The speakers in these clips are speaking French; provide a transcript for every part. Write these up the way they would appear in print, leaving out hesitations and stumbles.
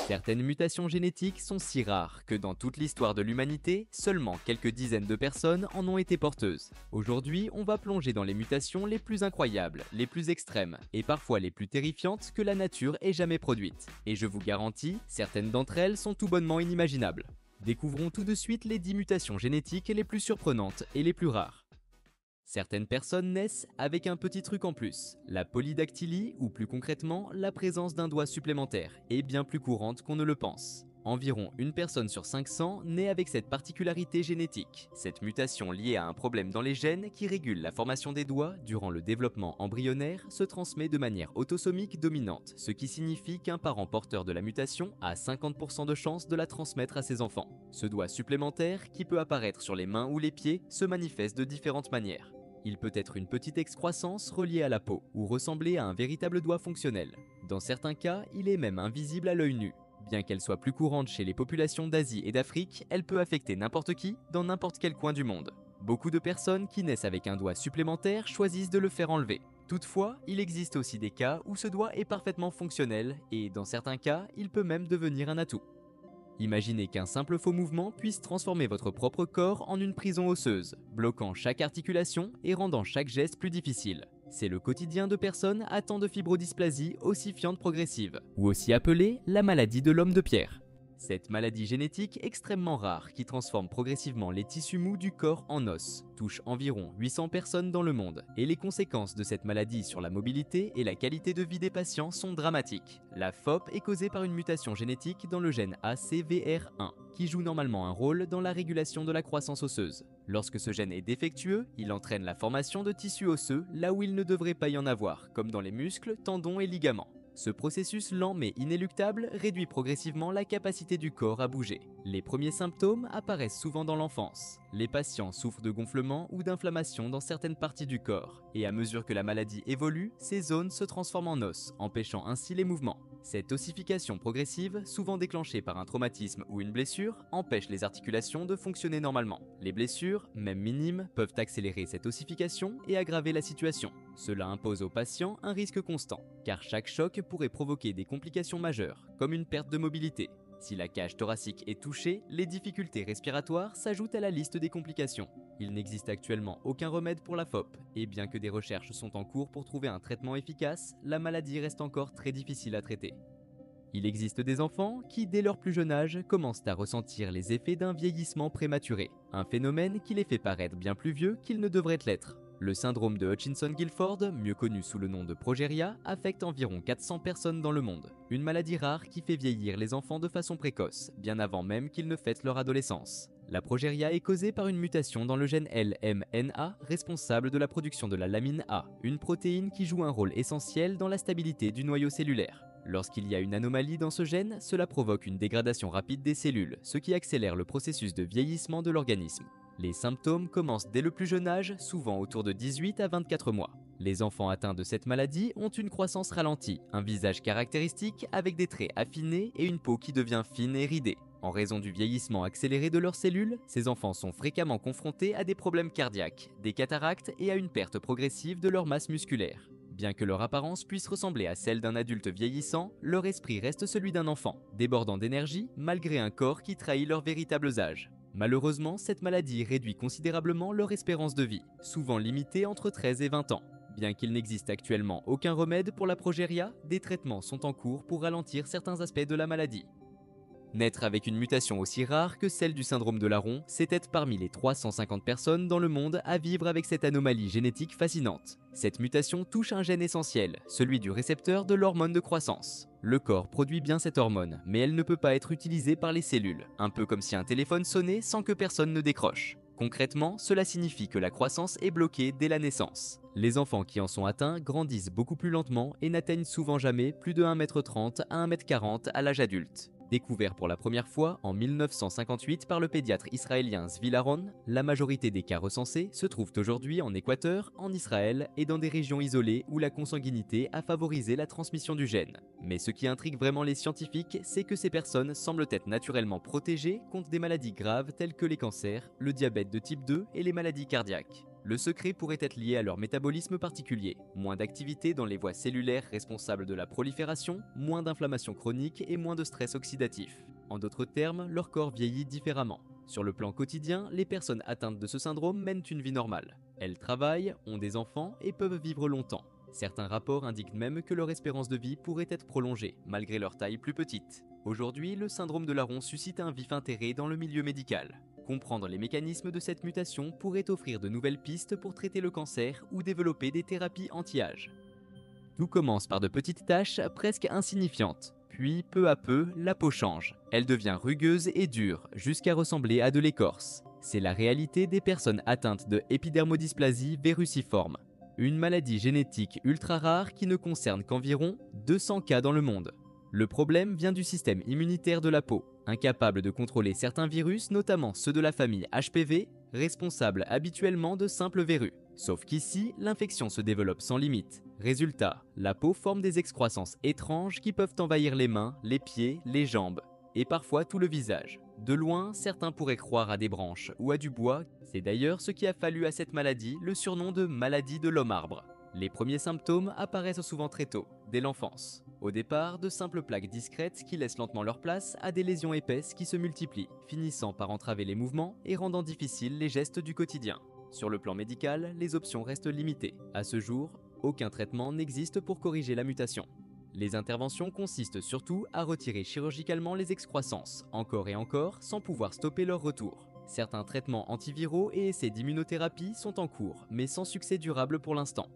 Certaines mutations génétiques sont si rares que dans toute l'histoire de l'humanité, seulement quelques dizaines de personnes en ont été porteuses. Aujourd'hui, on va plonger dans les mutations les plus incroyables, les plus extrêmes et parfois les plus terrifiantes que la nature ait jamais produites. Et je vous garantis, certaines d'entre elles sont tout bonnement inimaginables. Découvrons tout de suite les 10 mutations génétiques les plus surprenantes et les plus rares. Certaines personnes naissent avec un petit truc en plus. La polydactylie, ou plus concrètement, la présence d'un doigt supplémentaire, est bien plus courante qu'on ne le pense. Environ une personne sur 500 naît avec cette particularité génétique. Cette mutation liée à un problème dans les gènes qui régule la formation des doigts durant le développement embryonnaire se transmet de manière autosomique dominante, ce qui signifie qu'un parent porteur de la mutation a 50% de chances de la transmettre à ses enfants. Ce doigt supplémentaire, qui peut apparaître sur les mains ou les pieds, se manifeste de différentes manières. Il peut être une petite excroissance reliée à la peau ou ressembler à un véritable doigt fonctionnel. Dans certains cas, il est même invisible à l'œil nu. Bien qu'elle soit plus courante chez les populations d'Asie et d'Afrique, elle peut affecter n'importe qui dans n'importe quel coin du monde. Beaucoup de personnes qui naissent avec un doigt supplémentaire choisissent de le faire enlever. Toutefois, il existe aussi des cas où ce doigt est parfaitement fonctionnel et dans certains cas, il peut même devenir un atout. Imaginez qu'un simple faux mouvement puisse transformer votre propre corps en une prison osseuse, bloquant chaque articulation et rendant chaque geste plus difficile. C'est le quotidien de personnes atteintes de fibrodysplasie ossifiante progressive, ou aussi appelée la maladie de l'homme de pierre. Cette maladie génétique extrêmement rare qui transforme progressivement les tissus mous du corps en os touche environ 800 personnes dans le monde et les conséquences de cette maladie sur la mobilité et la qualité de vie des patients sont dramatiques. La FOP est causée par une mutation génétique dans le gène ACVR1 qui joue normalement un rôle dans la régulation de la croissance osseuse. Lorsque ce gène est défectueux, il entraîne la formation de tissus osseux là où il ne devrait pas y en avoir, comme dans les muscles, tendons et ligaments. Ce processus lent mais inéluctable réduit progressivement la capacité du corps à bouger. Les premiers symptômes apparaissent souvent dans l'enfance. Les patients souffrent de gonflements ou d'inflammations dans certaines parties du corps, et à mesure que la maladie évolue, ces zones se transforment en os, empêchant ainsi les mouvements. Cette ossification progressive, souvent déclenchée par un traumatisme ou une blessure, empêche les articulations de fonctionner normalement. Les blessures, même minimes, peuvent accélérer cette ossification et aggraver la situation. Cela impose aux patients un risque constant, car chaque choc pourrait provoquer des complications majeures, comme une perte de mobilité. Si la cage thoracique est touchée, les difficultés respiratoires s'ajoutent à la liste des complications. Il n'existe actuellement aucun remède pour la FOP, et bien que des recherches sont en cours pour trouver un traitement efficace, la maladie reste encore très difficile à traiter. Il existe des enfants qui, dès leur plus jeune âge, commencent à ressentir les effets d'un vieillissement prématuré, un phénomène qui les fait paraître bien plus vieux qu'ils ne devraient l'être. Le syndrome de Hutchinson-Gilford, mieux connu sous le nom de progéria, affecte environ 400 personnes dans le monde. Une maladie rare qui fait vieillir les enfants de façon précoce, bien avant même qu'ils ne fêtent leur adolescence. La progéria est causée par une mutation dans le gène LMNA, responsable de la production de la lamine A, une protéine qui joue un rôle essentiel dans la stabilité du noyau cellulaire. Lorsqu'il y a une anomalie dans ce gène, cela provoque une dégradation rapide des cellules, ce qui accélère le processus de vieillissement de l'organisme. Les symptômes commencent dès le plus jeune âge, souvent autour de 18 à 24 mois. Les enfants atteints de cette maladie ont une croissance ralentie, un visage caractéristique avec des traits affinés et une peau qui devient fine et ridée. En raison du vieillissement accéléré de leurs cellules, ces enfants sont fréquemment confrontés à des problèmes cardiaques, des cataractes et à une perte progressive de leur masse musculaire. Bien que leur apparence puisse ressembler à celle d'un adulte vieillissant, leur esprit reste celui d'un enfant, débordant d'énergie malgré un corps qui trahit leurs véritables âges. Malheureusement, cette maladie réduit considérablement leur espérance de vie, souvent limitée entre 13 et 20 ans. Bien qu'il n'existe actuellement aucun remède pour la progéria, des traitements sont en cours pour ralentir certains aspects de la maladie. Naître avec une mutation aussi rare que celle du syndrome de Laron, c'est être parmi les 350 personnes dans le monde à vivre avec cette anomalie génétique fascinante. Cette mutation touche un gène essentiel, celui du récepteur de l'hormone de croissance. Le corps produit bien cette hormone, mais elle ne peut pas être utilisée par les cellules, un peu comme si un téléphone sonnait sans que personne ne décroche. Concrètement, cela signifie que la croissance est bloquée dès la naissance. Les enfants qui en sont atteints grandissent beaucoup plus lentement et n'atteignent souvent jamais plus de 1,30 m à 1,40 m à l'âge adulte. Découvert pour la première fois en 1958 par le pédiatre israélien Zvi Laron, la majorité des cas recensés se trouvent aujourd'hui en Équateur, en Israël et dans des régions isolées où la consanguinité a favorisé la transmission du gène. Mais ce qui intrigue vraiment les scientifiques, c'est que ces personnes semblent être naturellement protégées contre des maladies graves telles que les cancers, le diabète de type 2 et les maladies cardiaques. Le secret pourrait être lié à leur métabolisme particulier. Moins d'activité dans les voies cellulaires responsables de la prolifération, moins d'inflammation chronique et moins de stress oxydatif. En d'autres termes, leur corps vieillit différemment. Sur le plan quotidien, les personnes atteintes de ce syndrome mènent une vie normale. Elles travaillent, ont des enfants et peuvent vivre longtemps. Certains rapports indiquent même que leur espérance de vie pourrait être prolongée, malgré leur taille plus petite. Aujourd'hui, le syndrome de Laron suscite un vif intérêt dans le milieu médical. Comprendre les mécanismes de cette mutation pourrait offrir de nouvelles pistes pour traiter le cancer ou développer des thérapies anti-âge. Tout commence par de petites taches presque insignifiantes. Puis, peu à peu, la peau change. Elle devient rugueuse et dure, jusqu'à ressembler à de l'écorce. C'est la réalité des personnes atteintes de épidermodysplasie verruciforme, une maladie génétique ultra rare qui ne concerne qu'environ 200 cas dans le monde. Le problème vient du système immunitaire de la peau, incapable de contrôler certains virus, notamment ceux de la famille HPV, responsables habituellement de simples verrues. Sauf qu'ici, l'infection se développe sans limite. Résultat, la peau forme des excroissances étranges qui peuvent envahir les mains, les pieds, les jambes, et parfois tout le visage. De loin, certains pourraient croire à des branches ou à du bois. C'est d'ailleurs ce qui a fallu à cette maladie le surnom de maladie de l'homme-arbre. Les premiers symptômes apparaissent souvent très tôt, dès l'enfance. Au départ, de simples plaques discrètes qui laissent lentement leur place à des lésions épaisses qui se multiplient, finissant par entraver les mouvements et rendant difficiles les gestes du quotidien. Sur le plan médical, les options restent limitées. À ce jour, aucun traitement n'existe pour corriger la mutation. Les interventions consistent surtout à retirer chirurgicalement les excroissances, encore et encore, sans pouvoir stopper leur retour. Certains traitements antiviraux et essais d'immunothérapie sont en cours, mais sans succès durable pour l'instant.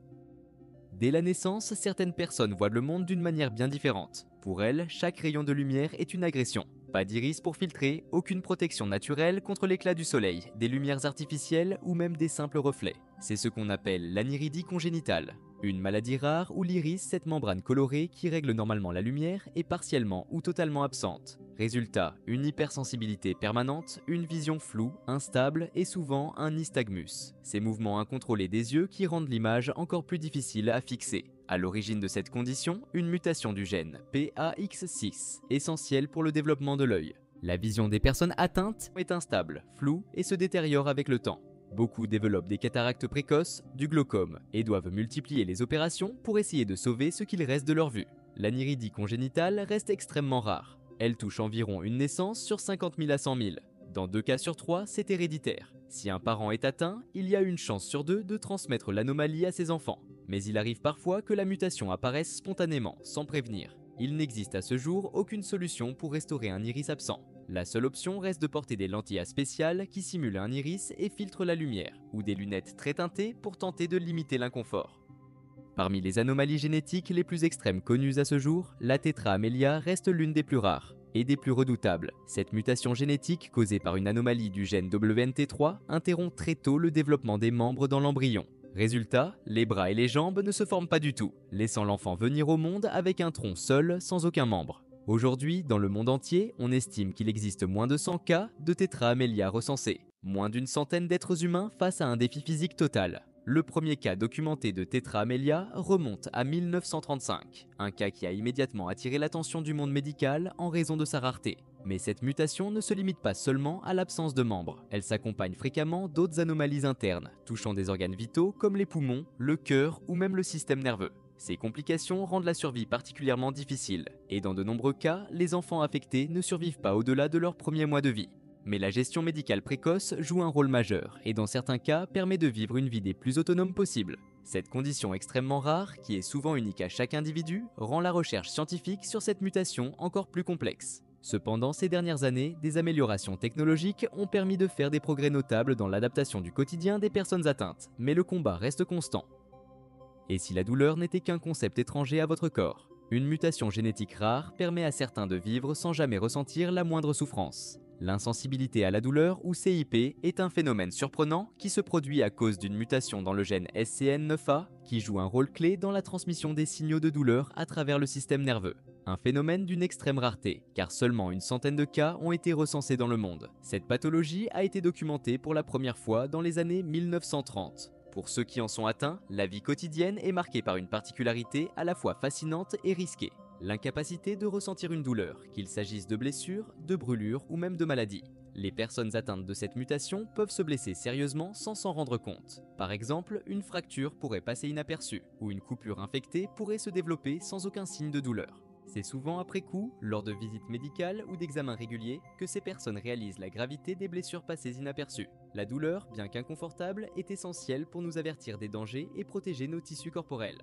Dès la naissance, certaines personnes voient le monde d'une manière bien différente. Pour elles, chaque rayon de lumière est une agression. Pas d'iris pour filtrer, aucune protection naturelle contre l'éclat du soleil, des lumières artificielles ou même des simples reflets. C'est ce qu'on appelle l'aniridie congénitale. Une maladie rare où l'iris, cette membrane colorée qui règle normalement la lumière, est partiellement ou totalement absente. Résultat, une hypersensibilité permanente, une vision floue, instable et souvent un nystagmus. Ces mouvements incontrôlés des yeux qui rendent l'image encore plus difficile à fixer. À l'origine de cette condition, une mutation du gène PAX6, essentielle pour le développement de l'œil. La vision des personnes atteintes est instable, floue et se détériore avec le temps. Beaucoup développent des cataractes précoces, du glaucome et doivent multiplier les opérations pour essayer de sauver ce qu'il reste de leur vue. L'aniridie congénitale reste extrêmement rare. Elle touche environ une naissance sur 50 000 à 100 000. Dans 2 cas sur 3, c'est héréditaire. Si un parent est atteint, il y a une chance sur 2 de transmettre l'anomalie à ses enfants. Mais il arrive parfois que la mutation apparaisse spontanément, sans prévenir. Il n'existe à ce jour aucune solution pour restaurer un iris absent. La seule option reste de porter des lentilles spéciales qui simulent un iris et filtrent la lumière, ou des lunettes très teintées pour tenter de limiter l'inconfort. Parmi les anomalies génétiques les plus extrêmes connues à ce jour, la tétra amélia reste l'une des plus rares et des plus redoutables. Cette mutation génétique causée par une anomalie du gène WNT3 interrompt très tôt le développement des membres dans l'embryon. Résultat, les bras et les jambes ne se forment pas du tout, laissant l'enfant venir au monde avec un tronc seul sans aucun membre. Aujourd'hui, dans le monde entier, on estime qu'il existe moins de 100 cas de tétra amélia recensés, moins d'une centaine d'êtres humains face à un défi physique total. Le premier cas documenté de tétra amélia remonte à 1935, un cas qui a immédiatement attiré l'attention du monde médical en raison de sa rareté. Mais cette mutation ne se limite pas seulement à l'absence de membres, elle s'accompagne fréquemment d'autres anomalies internes, touchant des organes vitaux comme les poumons, le cœur ou même le système nerveux. Ces complications rendent la survie particulièrement difficile, et dans de nombreux cas, les enfants affectés ne survivent pas au-delà de leurs premiers mois de vie. Mais la gestion médicale précoce joue un rôle majeur et dans certains cas permet de vivre une vie des plus autonomes possible. Cette condition extrêmement rare, qui est souvent unique à chaque individu, rend la recherche scientifique sur cette mutation encore plus complexe. Cependant, ces dernières années, des améliorations technologiques ont permis de faire des progrès notables dans l'adaptation du quotidien des personnes atteintes, mais le combat reste constant. Et si la douleur n'était qu'un concept étranger à votre corps? Une mutation génétique rare permet à certains de vivre sans jamais ressentir la moindre souffrance. L'insensibilité à la douleur ou CIP est un phénomène surprenant qui se produit à cause d'une mutation dans le gène SCN9A qui joue un rôle clé dans la transmission des signaux de douleur à travers le système nerveux. Un phénomène d'une extrême rareté, car seulement une centaine de cas ont été recensés dans le monde. Cette pathologie a été documentée pour la première fois dans les années 1930. Pour ceux qui en sont atteints, la vie quotidienne est marquée par une particularité à la fois fascinante et risquée. L'incapacité de ressentir une douleur, qu'il s'agisse de blessures, de brûlures ou même de maladies. Les personnes atteintes de cette mutation peuvent se blesser sérieusement sans s'en rendre compte. Par exemple, une fracture pourrait passer inaperçue, ou une coupure infectée pourrait se développer sans aucun signe de douleur. C'est souvent après coup, lors de visites médicales ou d'examens réguliers, que ces personnes réalisent la gravité des blessures passées inaperçues. La douleur, bien qu'inconfortable, est essentielle pour nous avertir des dangers et protéger nos tissus corporels.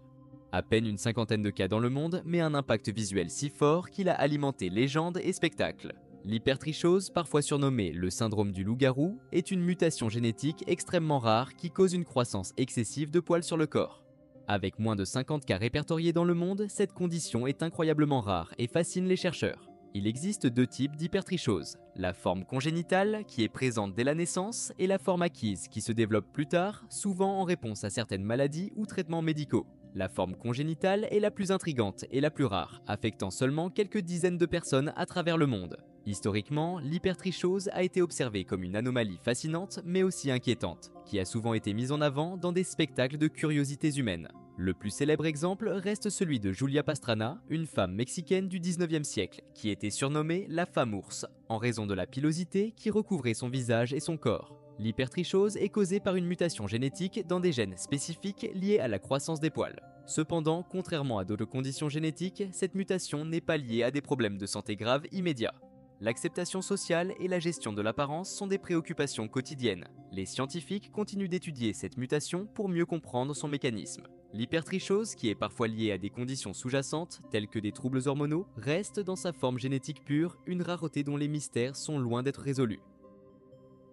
À peine une cinquantaine de cas dans le monde, mais un impact visuel si fort qu'il a alimenté légendes et spectacles. L'hypertrichose, parfois surnommée le syndrome du loup-garou, est une mutation génétique extrêmement rare qui cause une croissance excessive de poils sur le corps. Avec moins de 50 cas répertoriés dans le monde, cette condition est incroyablement rare et fascine les chercheurs. Il existe deux types d'hypertrichose, la forme congénitale qui est présente dès la naissance et la forme acquise qui se développe plus tard, souvent en réponse à certaines maladies ou traitements médicaux. La forme congénitale est la plus intrigante et la plus rare, affectant seulement quelques dizaines de personnes à travers le monde. Historiquement, l'hypertrichose a été observée comme une anomalie fascinante mais aussi inquiétante, qui a souvent été mise en avant dans des spectacles de curiosités humaines. Le plus célèbre exemple reste celui de Julia Pastrana, une femme mexicaine du 19e siècle, qui était surnommée la femme ours, en raison de la pilosité qui recouvrait son visage et son corps. L'hypertrichose est causée par une mutation génétique dans des gènes spécifiques liés à la croissance des poils. Cependant, contrairement à d'autres conditions génétiques, cette mutation n'est pas liée à des problèmes de santé graves immédiats. L'acceptation sociale et la gestion de l'apparence sont des préoccupations quotidiennes. Les scientifiques continuent d'étudier cette mutation pour mieux comprendre son mécanisme. L'hypertrichose, qui est parfois liée à des conditions sous-jacentes, telles que des troubles hormonaux, reste dans sa forme génétique pure une rareté dont les mystères sont loin d'être résolus.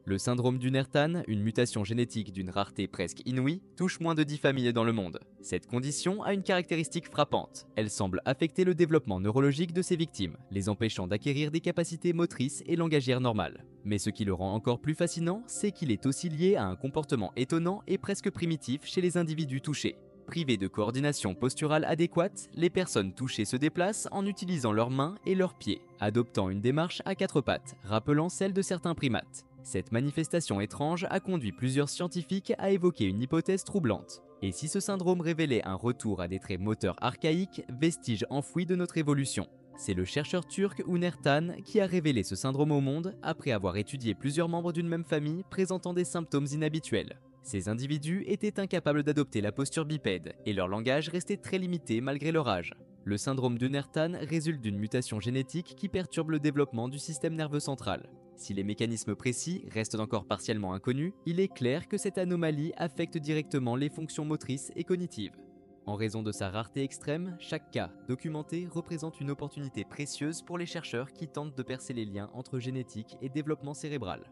Le syndrome d'Unnertan, une mutation génétique d'une rareté presque inouïe, touche moins de 10 familles dans le monde. Cette condition a une caractéristique frappante. Elle semble affecter le développement neurologique de ses victimes, les empêchant d'acquérir des capacités motrices et langagières normales. Mais ce qui le rend encore plus fascinant, c'est qu'il est aussi lié à un comportement étonnant et presque primitif chez les individus touchés. Privées de coordination posturale adéquate, les personnes touchées se déplacent en utilisant leurs mains et leurs pieds, adoptant une démarche à quatre pattes, rappelant celle de certains primates. Cette manifestation étrange a conduit plusieurs scientifiques à évoquer une hypothèse troublante. Et si ce syndrome révélait un retour à des traits moteurs archaïques, vestiges enfouis de notre évolution? C'est le chercheur turc Unnertan qui a révélé ce syndrome au monde après avoir étudié plusieurs membres d'une même famille présentant des symptômes inhabituels. Ces individus étaient incapables d'adopter la posture bipède et leur langage restait très limité malgré leur âge. Le syndrome d'Unnertan résulte d'une mutation génétique qui perturbe le développement du système nerveux central. Si les mécanismes précis restent encore partiellement inconnus, il est clair que cette anomalie affecte directement les fonctions motrices et cognitives. En raison de sa rareté extrême, chaque cas documenté représente une opportunité précieuse pour les chercheurs qui tentent de percer les liens entre génétique et développement cérébral.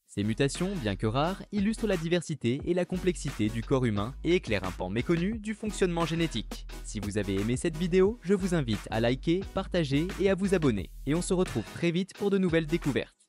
Ces mutations, bien que rares, illustrent la diversité et la complexité du corps humain et éclairent un pan méconnu du fonctionnement génétique. Si vous avez aimé cette vidéo, je vous invite à liker, partager et à vous abonner. Et on se retrouve très vite pour de nouvelles découvertes.